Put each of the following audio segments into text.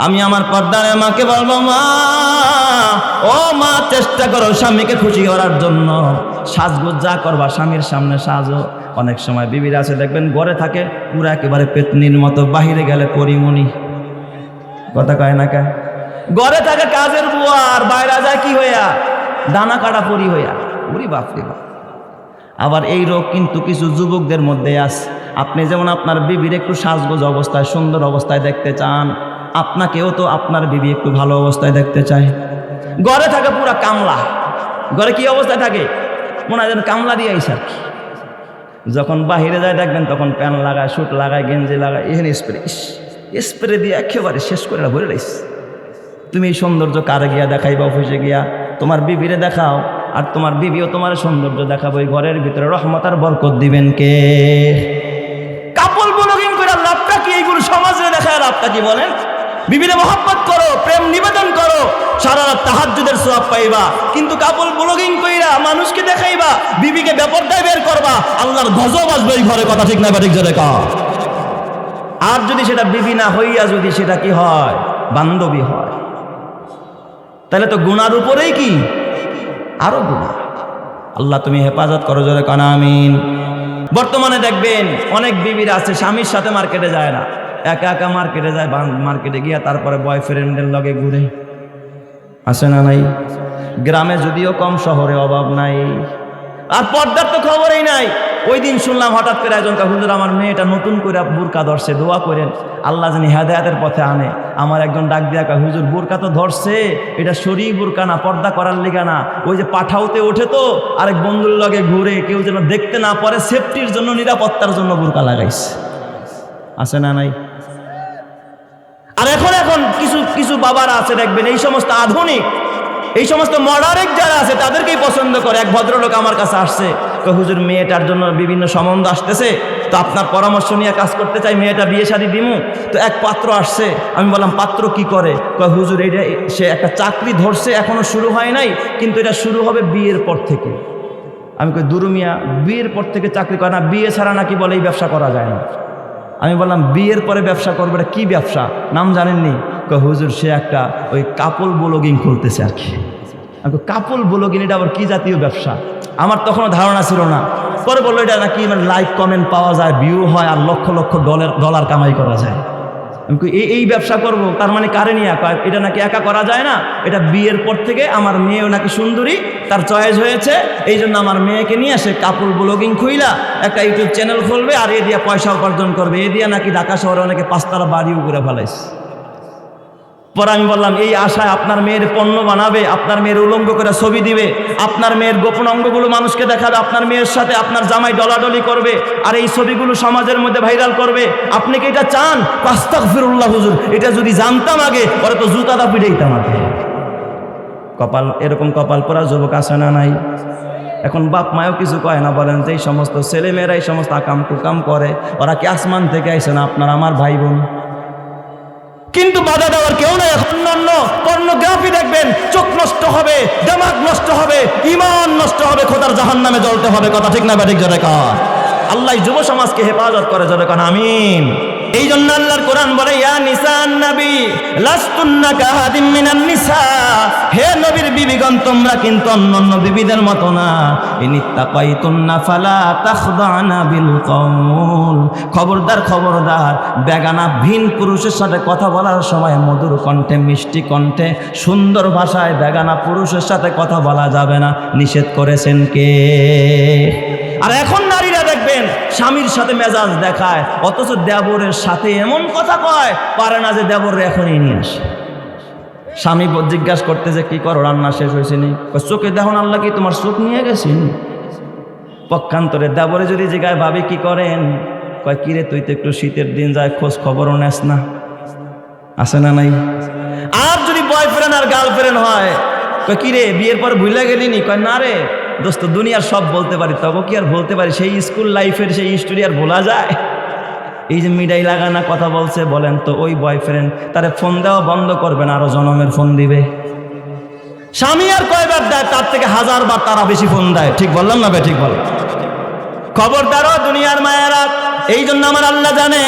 আমি আমার পর্দার মাকে বলবো, মা ও মা, চেষ্টা করো স্বামীকে খুশি করার জন্য, সাজগোজ যা করবা স্বামীর সামনে সাজো। অনেক সময় বিবিরা আছে দেখবেন ঘরে থাকে পুরা একেবারে পেতনির মতো, বাহিরে গেলে পরিমণি। কথা কয় না কে? ঘরে থাকে কাজের বুয়া আর বাইরে যায় কি হইয়া? দানা কাটা পরি হইয়া। উরি বাপরে বাপ। আবার এই রোগ কিন্তু কিছু যুবকদের মধ্যে আছে। আপনি যেমন আপনার বিবির একটু সাজগোজ অবস্থায়, সুন্দর অবস্থায় দেখতে চান, আপনাকেও তো আপনার বিবি একটু ভালো অবস্থায় দেখতে চায়। ঘরে থাকে পুরা কামলা। ঘরে কি অবস্থায় থাকে? মনে হয় যেন কামলা দিয়ে আইসা। যখন বাহিরে যায় দেখবেন তখন প্যান্ট লাগায়, স্যুট লাগায়, গেঞ্জি লাগায়, এখানে স্প্রে, স্প্রে দিয়ে একেবারে শেষ করে ভরে রাইস। তুমি এই সৌন্দর্য কারে গিয়া দেখাইবা? অফিসে গিয়া তোমার বিবিরে দেখাও, আর তোমার বিবিও তোমার সৌন্দর্য দেখাবো। এই ঘরের ভিতরে রহমত আর বরকত দিবেন কে? কাপল ব্লগিং করে লাভটা কি? এইগুলো সমাজে দেখায় লাভটা কি বলেন? বিবিরে মহব্বত করো, প্রেম নিবেদন করো, সারা রাত তাহাজ্জুদের সওয়াব পাইবা। কিন্তু কাপল ব্লগিং কইরা মানুষকে দেখাইবা, বিবিকে বেপরদায় বের করবা, আল্লাহর গজব আসবে এই ঘরে। কথা ঠিক না ঠিক জোরে কও। আর যদি সেটা বিবি না হইয়া যদি সেটা কি হয়? বান্ধবী হয়, তাহলে তো গুনার উপরেই কি আরো গুনাহ। আল্লাহ তুমি হেফাজত করো, জোরে কন আমিন। বর্তমানে দেখবেন অনেক বিবিরা আছে স্বামীর সাথে মার্কেটে যায় না, একা একা মার্কেটে যায়, মার্কেটে গিয়া তারপরে বয়ফ্রেন্ডের লগে ঘুরে। আছে না নাই? গ্রামে যদিও কম, শহরে অভাব নাই। আর পর্দার তো খবরই নাই। ওই দিন শুনলাম হঠাৎ করে একজন, হুজুর আমার মেয়েটা নতুন করে বুরকা ধরছে, দোয়া করেন আল্লাহ জানি হেদায়েতের পথে আনে। আমার একজন ডাক দিয়া কয়, হুজুর বুরকা তো ধরছে, এটা শরীর বুরকা না, পর্দা করার লিগা না, ওই যে পাঠাওতে ওঠে তো আরেক বন্ধুর লগে ঘুরে, কেউ যেন দেখতে না পারে, সেফটির জন্য, নিরাপত্তার জন্য বুরকা লাগাইছে। আছে না নাই? আর এখন কিছু কিছু বাবারা আছে দেখবেন এই সমস্ত আধুনিক, এই সমস্ত মডার্ন যারা আছে তাদেরকেই পছন্দ করে। এক ভদ্রলোক আমার কাছে আসছে, হুজুর মেয়েটার জন্য বিভিন্ন সম্বন্ধ আসতেছে, তো আপনার পরামর্শ নিয়ে কাজ করতে চাই, মেয়েটা বিয়ে শাদী দিমু। তো এক পাত্র আসছে, আমি বললাম পাত্র কি করে? হুজুর এইটা সে একটা চাকরি ধরছে, এখনো শুরু হয় নাই, কিন্তু এটা শুরু হবে বিয়ের পর থেকে। আমি কই দুরুমিয়া, বিয়ের পর থেকে চাকরি করে না? বিয়ে ছাড়া নাকি বলে এই ব্যবসা করা যায় না। আমি বললাম বিয়ের পরে ব্যবসা করবে, এটা কি ব্যবসা, নাম জানেননি? হুজুর সে একটা ওই কাপল ব্লগিং খুলতেছে আর কি। আমি কাপল ব্লগিং, এটা আবার কি জাতীয় ব্যবসা? আমার তখনও ধারণা ছিল না। পরে বললো এটা নাকি মানে লাইক কমেন্ট পাওয়া যায়, ভিউ হয়, আর লক্ষ লক্ষ ডলার কামাই করা যায়। আমি এই ব্যবসা করব, তার মানে কারে নিয়ে? এটা নাকি একা করা যায় না, এটা বিয়ের পর থেকে আমার মেয়েও নাকি সুন্দরী, তার চয়েস হয়েছে, এই জন্য আমার মেয়েকে নিয়ে সে কাপল ব্লগিং খুইলা একটা ইউটিউব চ্যানেল খুলবে, আর এ দিয়ে পয়সা উপার্জন করবে। এ দিয়ে নাকি ঢাকা শহরে অনেকে 5 তলা বাড়িও করে ফেলাইছে। পরে আমি বললাম এই আশায় আপনার মেয়ের পণ্য বানাবে, আপনার মেয়ের উলঙ্গ করে ছবি দিবে, আপনার মেয়ের গোপন অঙ্গগুলো মানুষকে দেখাবে, আপনার মেয়ের সাথে আপনার জামাই ডলাডলি করবে, আর এই ছবিগুলো সমাজের মধ্যে ভাইরাল করবে। আপনি কি এটা চান? আস্তাগফিরুল্লাহ হুজুর, এটা যদি জানতাম আগে, পরে তো জুতাটা পিটাইতাম আগে। কপাল, এরকম কপাল পরা যুবক আছে না নাই? এখন বাপ মায়ও কিছু কয় না, বলেন যে এই সমস্ত ছেলেমেয়েরা এই সমস্ত আকাম কুকাম করে, ওরা কি আসমান থেকে আইসে না? আপনার আমার ভাই বোন। কিন্তু বাধা দেওয়ার কেউ নাই। এখন অন্য পর্নোগ্রাফি দেখবেন, চোখ নষ্ট হবে, দিমাগ নষ্ট হবে, ঈমান নষ্ট হবে, খোদার জাহান্নামে জ্বলতে হবে। কথা ঠিক না ঠিক জোরে কর। আল্লাহ যুব সমাজকে হেফাজত করে, জোরে কর আমিন। এই জন্য আল্লাহর কোরআন বলে, ইয়া নিসান নবী লাস্তুন্না কাহাদিম মিনান নিসা, হে নবীর বিবিগণ তোমরা কিন্তু অন্যান্য বিবিদের মতো না। ইনিত্তাকাইতুন্না ফালা তাখদানা বিল কওল, খবরদার খবরদার, বেগানা ভিন পুরুষের সাথে কথা বলার সময় মধুর কণ্ঠে, মিষ্টি কণ্ঠে, সুন্দর ভাষায় বেগানা পুরুষের সাথে কথা বলা যাবে না। নিষেধ করেছেন কে? আর এখন নারীরা দেখবেন স্বামীর সাথে মেজাজ দেখায়, অথচ দেবরের সাথে এমন কথা কয়, পারে না যে দেবরে এখনই নিয়ে আসে। স্বামী জিজ্ঞাসা করতে যে কি করো, রান্না শেষ হয়েছে নি? চোখে দেখুন, আল্লাহ কি তোমার চোখ নিয়ে গেছেন? পক্ষান্তরে দেবরে যদি জিজ্ঞাসা ভাবি কি করেন, কয় কিরে তুই তো একটু শীতের দিন যায় খোঁজ খবরও নেস না। আছে না নাই? আর যদি বয়ফ্রেন্ড আর গার্লফ্রেন্ড হয়, কয় কিরে বিয়ের পর ভুলে গেলি নি? কয় না রে দোস্ত, দুনিয়ার সব বলতে পারি, তবে কি আর বলতে পারি? সেই স্কুল লাইফের সেই স্টোরি আর বলা যায়? এই যে মিডাই লাগানা কথা বলছে, বলেন তো ওই বয়ফ্রেন্ড তারে ফোন দেওয়া বন্ধ করবে না, আরো জনমের ফোন দিবে। স্বামী আর কয়বার দেয়? তার থেকে 1000 বার তারা বেশি ফোন দেয়। ঠিক বললাম না? ঠিক বল। খবরদারও দুনিয়ার মায়েরা। এই জন্য আমার আল্লাহ জানে,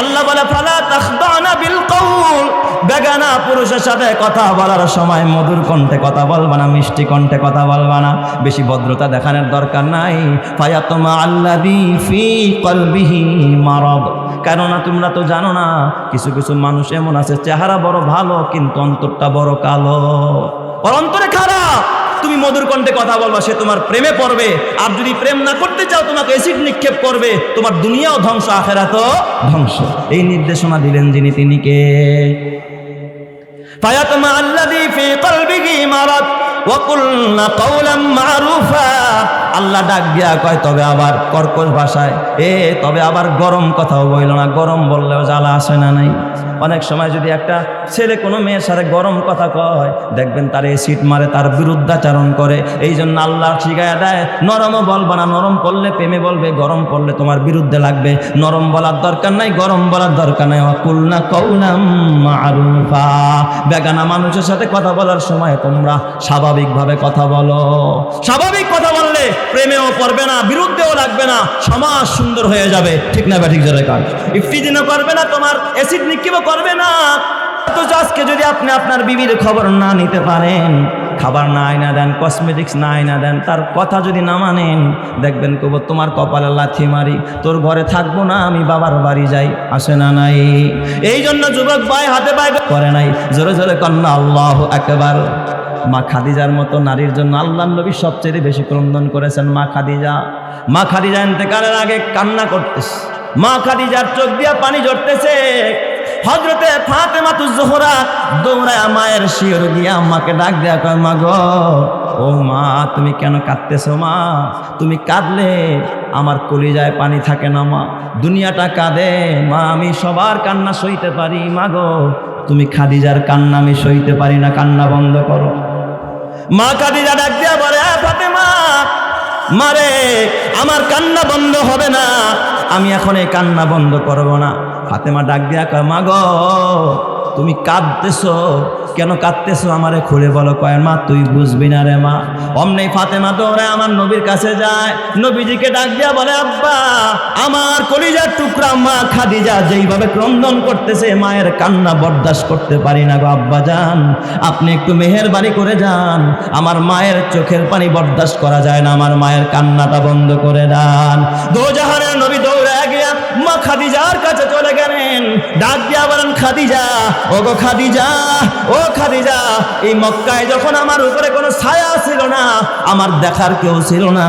আল্লাহ বলে ফালা তাখদানা বিল কওল, বেগানা পুরুষের সাথে কথা বলার সময় মধুর কণ্ঠে কথা বলবা না, মিষ্টি কণ্ঠে কথা বলবা না, বেশি ভদ্রতা দেখানোর দরকার নাই। ফায়াতমা আল্লাযী ফী কলবিহি মারাদ, কেননা তোমরা তো জানো না কিছু কিছু মানুষ এমন আছে চেহারা বড় ভালো কিন্তু অন্তরটা বড় কালো, ওর অন্তরে খারাপ। তুমি মধুর কণ্ঠে কথা বলবা, সে তোমার প্রেমে পড়বে। আর যদি প্রেম না করতে চাও তোমাকে অ্যাসিড নিক্ষেপ করবে, তোমার দুনিয়াও ধ্বংস আখিরাতও ধ্বংস। এই নির্দেশনা দিলেন যিনি, তিনি কে? ফায়াতমা আল্লাযী ফী কলবিহি মারাদ ওয়া কুলনা কাওলাম মারুফা। আল্লাহ ডাক দিয়া কয় তবে আবার কর্কশ ভাষায়, তবে আবার গরম কথাও বইল না। গরম বললেও জ্বালা আসে না নাই? অনেক সময় যদি একটা ছেলে কোনো মেয়ের সাথে গরম কথা কয়, দেখবেন তার এসিড মারে, তার বিরুদ্ধাচারণ করে। এই জন্য আল্লাহ শিখায়া দেয় নরমও বলবা না। নরম করলে প্রেমে বলবে, গরম করলে তোমার বিরুদ্ধে লাগবে। নরম বলার দরকার নাই, গরম বলার দরকার নাই। ওয়াকুলনা কাওলাম মারুফা। বেগানা মানুষের সাথে কথা বলার সময় তোমরা স্বাভাবিকভাবে কথা বলো। স্বাভাবিক কথা বললে প্রেমেও পড়বে না, বিরুদ্ধেও লাগবে না, সমাজ সুন্দর হয়ে যাবে। ঠিক না ব্যাঠিক জোরে কাজ? ইফতিজিনও করবে না, তোমার অ্যাসিড নিক্ষেপও করবে না। তো আজকে যদি আপনি আপনার বিবির খবর না নিতে পারেন, খাবার না আইনা দেন, কসমেটিক্স না আইনা দেন, তার কথা যদি না মানেন, দেখবেন কব তোমার কপালে লাথি মারি, তোর ঘরে থাকবো না, আমি বাবার বাড়ি যাই। আসে না নাই? এই জন্য যুবক ভাই হাতে পায়ে করে নাই, জোরে জোরে কন্যা আল্লাহু আকবার। মা খাদিজার মতো নারীর জন্য আল্লাহর নবী সবচেয়ে বেশি ক্রন্দন করেছেন। মা খাদিজা ইন্তেকালের আগে কান্না করতেছে। মা খাদিজার চোখ দিয়া পানি ঝরতেছে। হযরতে ফাতেমাতুজ জোহরা দৌড়ায় মায়ের শিয়র দিয়া আম্মাকে ডাক দেয়া কয়, মা গো, ও মা তুমি কেন কাঁদতেছো? মা তুমি কাঁদলে আমার কলিজায় পানি থাকে না মা, দুনিয়াটা কাঁদে মা, আমি সবার কান্না সইতে পারি, মা গো তুমি খাদিজার কান্না আমি সইতে পারি না, কান্না বন্ধ করো। মা খাদিজা ডাক দিয়া বলে, ফাতেমা মারে, আমার কান্না বন্ধ হবে না, আমি এখন এই কান্না বন্ধ করব না। ফাতেমা ডাক দিয়া কয়, মা গো তুমি কাঁদতেছো কেন? কাঁদতেছো আমারে খুলে বলো। কয়, মা তুই বুঝবি না রে মা। অমনি ফাতেমা দৌড়ে আমার নবীর কাছে যায়, নবীজিকে ডাক দিয়া বলে, আব্বা আমার কলিজার টুকরা মা খাদিজা যেইভাবে ক্রন্দন করতেছে, মায়ের কান্না বরদাস্ত করতে পারি না গো আব্বা যান, আপনি একটু মেহেরবানি করে যান, আমার মায়ের চোখের পানি বরদাস্ত করা যায় না, আমার মায়ের কান্নাটা বন্ধ করে দেন। দোজাহানের নবী দৌড়ে গিয়া মা খাদিজার কাছে চলে গেলেন, ডাক দিয়া বলেন, খাদিজা, ও গো খাদিজা, ও খাদিজা, এই মক্কায় যখন আমার উপরে কোনো ছায়া ছিল না, আমার দেখার কেউ ছিল না,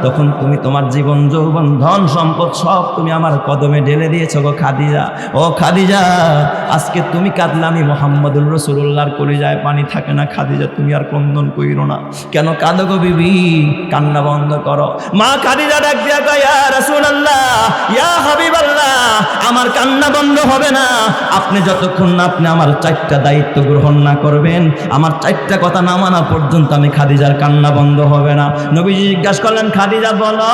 তখন তুমি তোমার জীবন যৌবন ধন সম্পদ সব তুমি আমার কদমে ঢেলে দিয়েছো গো খাদিজা। ও খাদিজা, আজকে তুমি কাঁদলে আমি মুহাম্মদুর রাসূলুল্লাহর কলিজায় পানি থাকে না। খাদিজা তুমি আর ক্রন্দন কইরো না, কেন কাঁদো গো বিবি? কান্না বন্ধ করো। মা খাদিজা ডাক দিয়া কয়, ইয়া রাসূলুল্লাহ, ইয়া হাবিবাল্লাহ, আমার কান্না বন্ধ হবে না আপনি যতক্ষণ না আপনি আমার 4টা দায়িত্ব গ্রহণ না করবেন, আমার 4টা কথা না মানা পর্যন্ত আমি খাদিজার কান্না বন্ধ হবে না। নবীজি জিজ্ঞাসা করলেন, খাদিজা বলো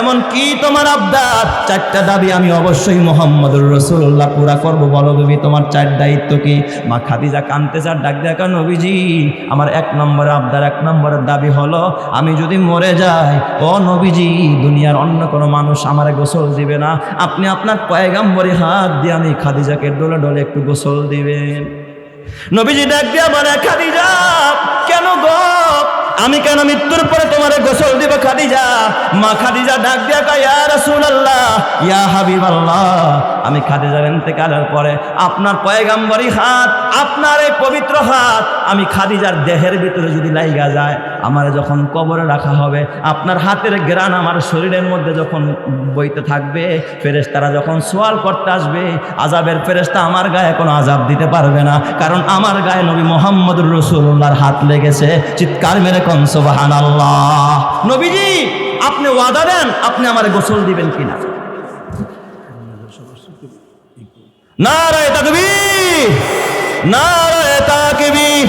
এমন কি তোমার আবদার? 4টা দাবি আমি অবশ্যই মুহাম্মদুর রাসূলুল্লাহ পুরা করব, বলো বিবি তোমার 4 দায়িত্ব কি? মা খাদিজা কাঁদতেছে আর ডাক দেখা, নবীজি আমার 1 নম্বর আবদার, 1 নম্বরের দাবি হলো আমি যদি মরে যাই, ও নবীজি দুনিয়ার অন্য কোনো মানুষ আমারে গোসল দিবে না, আপনি আপনার পয়গাম্বরী হাত দিয়ে আমি খাদিজাকে ডলে ডলে একটু গোসল দিবেন। নবীজি ডাক দিয়া বলে, খাদিজা কেন গো, আমি কেন মৃত্যুর পরে তোমারে গোসল দিব খাদিজা? মা খাদিজা ডাক দিয়া কয়, ইয়া রাসূলুল্লাহ, ইয়া হাবিবাল্লাহ, আমি খাদিজার ইন্তেকালের পরে আপনার পয়গাম্বরী হাত, আপনার এই পবিত্র হাত আমি খাদিজার দেহের ভিতরে যদি লাইগা যায়, আমারে যখন কবরে রাখা হবে, আপনার হাতের ঘ্রাণ আমার শরীরের মধ্যে যখন বইতে থাকবে, ফেরেশতারা যখন সওয়াল করতে আসবে, আযাবের ফেরেশতা আমার গায়ে কোনো আযাব দিতে পারবে না, কারণ আমার গায়ে নবী মুহাম্মদুর রাসূলুল্লাহর হাত লেগেছে। চিৎকার মেরে কোন সুবহানাল্লাহ। নবীজি আপনি ওয়াদা দেন আপনি আমারে গোসল দিবেন কিনা? নারায়ে তাকবীর, নারায়ে তাকবীর।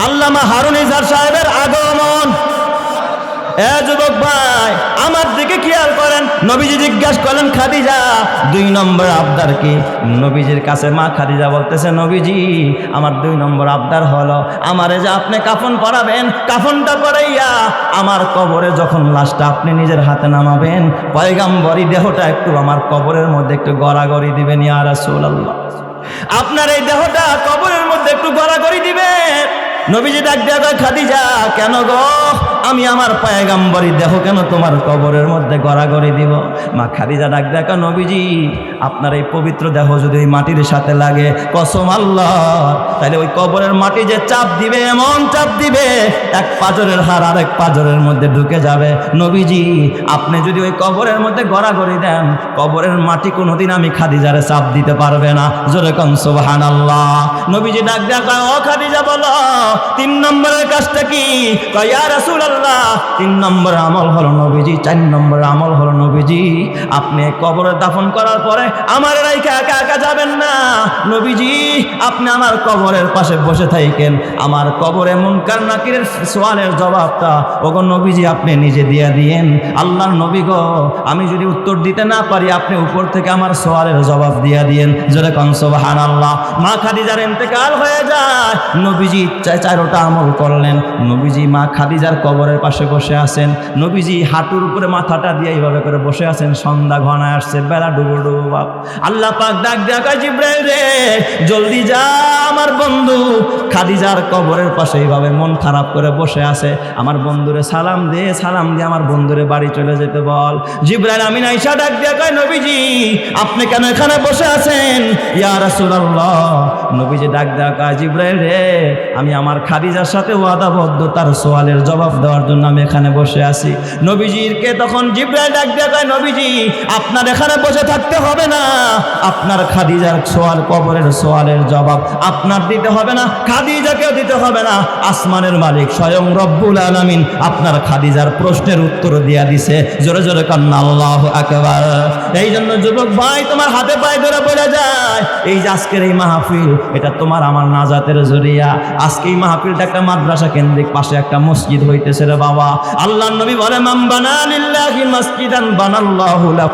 আল্লামা হারুন ইজার সাহেবের আগমন। এ যুবক ভাই আমার দিকে খেয়াল করেন, নবীজি জিজ্ঞাসা করলেন, খাদিজা 2 নম্বর আবদার কি? নবীজির কাছে মা খাদিজা বলতেছে, নবীজি আমার 2 নম্বর আবদার হলো আমারে যে আপনি কাফন পরাবেন, কাফনটা পরাইয়া আমার কবরে যখন লাশটা আপনি নিজের হাতে নামাবেন, পয়গাম্বরী দেহটা একটু আমার কবরের মধ্যে একটু গড়াগড়ি দিবেন ইয়া রাসূলুল্লাহ। আপনার এই দেহটা কবরের মধ্যে একটু গড়াগড়ি দিবেন। নবীজি ডাক দেয়া কয়, খাদিজা কেন গো, আমি আমার পয়গম্বরী দেহ কেন তোমার কবরের মধ্যে গড়াগড়ি দিব? মা খাদিজা ডাক দেয়া কয়, নবীজি আপনার এই পবিত্র দেহ যদি ওই মাটির সাথে লাগে, কসম আল্লাহ, তাহলে ওই কবরের মাটি যে চাপ দিবে, এমন চাপ দিবে এক পাঁজরের হাড় আরেক পাঁজরের মধ্যে ঢুকে যাবে। নবীজি আপনি যদি ওই কবরের মধ্যে গড়াগড়ি দেন, কবরের মাটি কোনোদিন আমি খাদিজারে চাপ দিতে পারবে না। জোরে কোন সুবহানাল্লাহ। নবীজি ডাক দেয়া কয়, ও খাদিজা বলো 3 নম্বরের কাজটা কি? কয়, ইয়া রাসূলুল্লাহ 3 নম্বর আমল হলো নবীজি, 4 নম্বর আমল হলো নবীজি, আপনি কবরে দাফন করার পরে আমার রাইখা একা একা যাবেন না। নবীজি আপনি আমার কবরের পাশে বসে থাকেন, আমার কবরে মুনকার নাকিরের সওয়ালের জবাবটা ওগো নবীজি আপনি নিজে দিয়ে দিয়েন। আল্লাহর নবী গো, আমি যদি উত্তর দিতে না পারি, আপনি উপর থেকে আমার সওয়ালের জবাব দিয়ে দিয়েন। জোরে কোন সুবহানাল্লাহ। মা খাদিজার ইন্তেকাল হয়ে যায়, নবীজি 4টা আমল করলেন। নবীজি মা খাদিজার কবরের পাশে বসে আছেন, নবীজি হাঁটুর উপরে মাথাটা দিয়ে এইভাবে করে বসে আছেন। সন্ধ্যা ঘনায় আসছে, বেলা ডুবো ডুবো বাপ। আল্লাহ পাক ডাক দেয়া কয়, জিবরাইল রে জলদি যা, আমার বন্ধু খাদিজার কবরের পাশে এইভাবে মন খারাপ করে বসে আছে, আমার বন্ধুরে সালাম দে, সালাম দিয়ে আমার বন্ধুরে বাড়ি চলে যেতে বল। জিবরাইল আমিন আয়েশা ডাক দেয়া কয়, নবীজি আপনি কেন এখানে বসে আছেন? ইয়া রাসূলুল্লাহ। নবীজি ডাক দেয়া কয়, জিবরাইল রে আমি আমার খাদিজার সাথে ওয়াদাবদ্ধ, তার সওয়ালের জবাব দেওয়ার জন্য আমি এখানে বসে আছি। নবীজিকে তখন জিবরাইল ডাক দেয়া কয়, নবীজি আপনার এখানে বসে থাকতে হবে না, আপনার খাদিজার সওয়াল, কবরের সওয়ালের জবাব আপনার দিতে হবে না, খাদিজাকেও দিতে হবে না। আসমানের মালিক স্বয়ং রব্বুল আলামিন আপনার খাদিজার প্রশ্নের উত্তর দিয়া দিছে। জোরে জোরে কান্না আল্লাহু আকবার। এই জন্য যুবক ভাই, তোমার হাতে পায়ে ধরে বলে যায়, এই যে আজকের এই মাহফিল, এটা তোমার আমার নাজাতের জরিয়া। আজকে এই মাহফিলটা একটা মাদ্রাসা কেন্দ্রিক, পাশে একটা মসজিদ হইতেছে রে বাবা। আল্লাহর নবী বলে, মান বানা লিল্লাহি মাসজিদান বানাল্লাহু লাহু